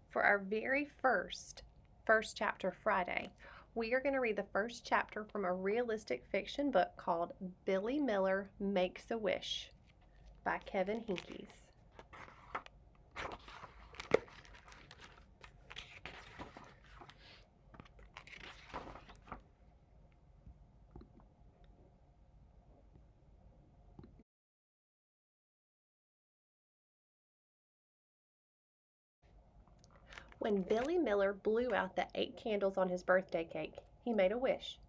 For our very first chapter Friday, we are going to read the first chapter from a realistic fiction book called Billy Miller Makes a Wish by Kevin Henkes. When Billy Miller blew out the 8 candles on his birthday cake, he made a wish.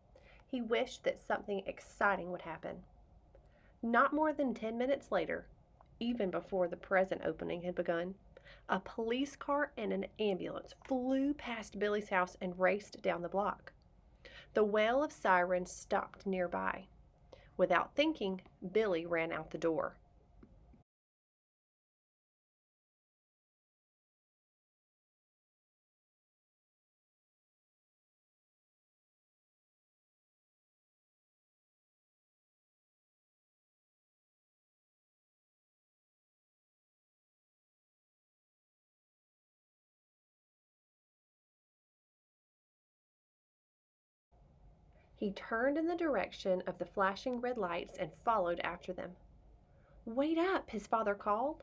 He wished that something exciting would happen. Not more than 10 minutes later, even before the present opening had begun, a police car and an ambulance flew past Billy's house and raced down the block. The wail of sirens stopped nearby. Without thinking, Billy ran out the door. He turned in the direction of the flashing red lights and followed after them. "Wait up!" his father called.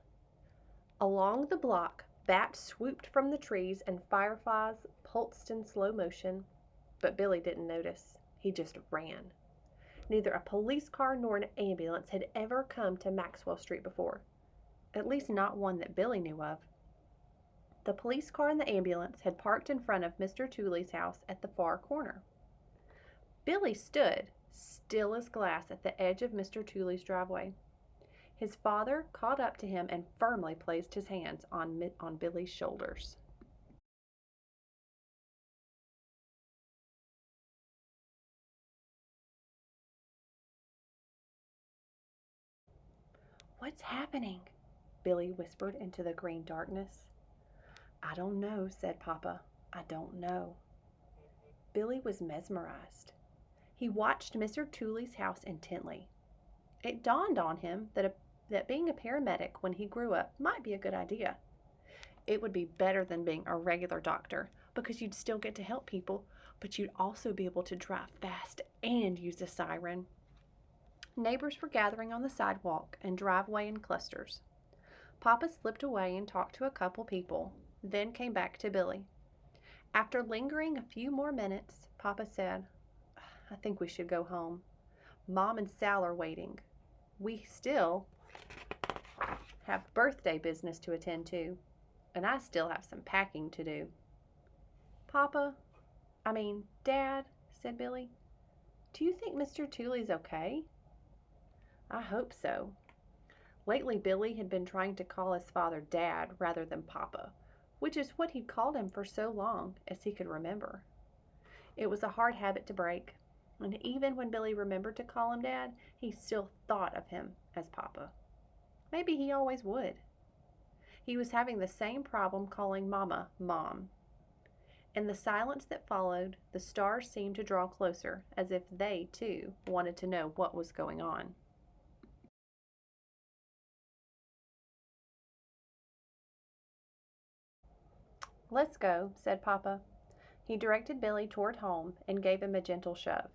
Along the block, bats swooped from the trees and fireflies pulsed in slow motion, but Billy didn't notice. He just ran. Neither a police car nor an ambulance had ever come to Maxwell Street before, at least not one that Billy knew of. The police car and the ambulance had parked in front of Mr. Tooley's house at the far corner. Billy stood, still as glass, at the edge of Mr. Tooley's driveway. His father caught up to him and firmly placed his hands on Billy's shoulders. "What's happening?" Billy whispered into the green darkness. "I don't know," said Papa. "I don't know." Billy was mesmerized. He watched Mr. Tooley's house intently. It dawned on him that being a paramedic when he grew up might be a good idea. It would be better than being a regular doctor because you'd still get to help people, but you'd also be able to drive fast and use a siren. Neighbors were gathering on the sidewalk and driveway in clusters. Papa slipped away and talked to a couple people, then came back to Billy. After lingering a few more minutes, Papa said, "I think we should go home. Mom and Sal are waiting. We still have birthday business to attend to, and I still have some packing to do." Dad," said Billy, "do you think Mr. Tooley's okay?" "I hope so." Lately, Billy had been trying to call his father Dad rather than Papa, which is what he'd called him for so long as he could remember. It was a hard habit to break, and even when Billy remembered to call him Dad, he still thought of him as Papa. Maybe he always would. He was having the same problem calling Mama Mom. In the silence that followed, the stars seemed to draw closer, as if they, too, wanted to know what was going on. "Let's go," said Papa. He directed Billy toward home and gave him a gentle shove.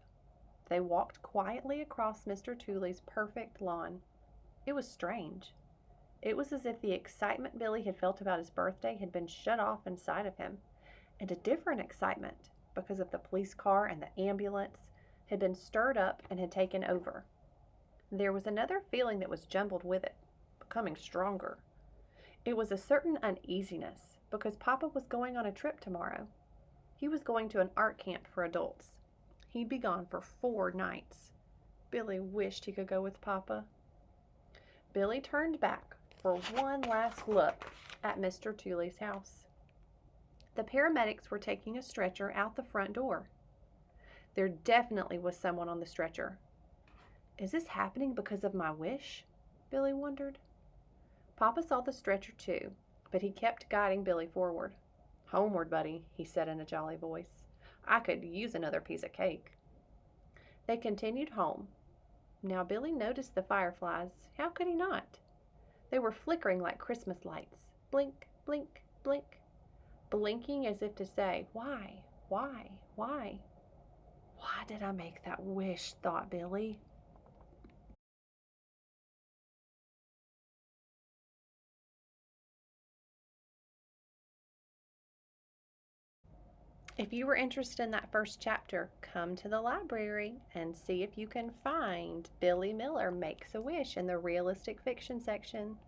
They walked quietly across Mr. Tooley's perfect lawn. It was strange. It was as if the excitement Billy had felt about his birthday had been shut off inside of him, and a different excitement, because of the police car and the ambulance, had been stirred up and had taken over. There was another feeling that was jumbled with it, becoming stronger. It was a certain uneasiness, because Papa was going on a trip tomorrow. He was going to an art camp for adults. He'd be gone for 4 nights. Billy wished he could go with Papa. Billy turned back for one last look at Mr. Tooley's house. The paramedics were taking a stretcher out the front door. There definitely was someone on the stretcher. "Is this happening because of my wish?" Billy wondered. Papa saw the stretcher too, but he kept guiding Billy forward. "Homeward, buddy," he said in a jolly voice. "I could use another piece of cake." They continued home. Now Billy noticed the fireflies. How could he not? They were flickering like Christmas lights. Blink, blink, blink. blinking as if to say, "Why? Why? Why? Why did I make that wish?" thought Billy. If you were interested in that first chapter, come to the library and see if you can find Billy Miller Makes a Wish in the realistic fiction section.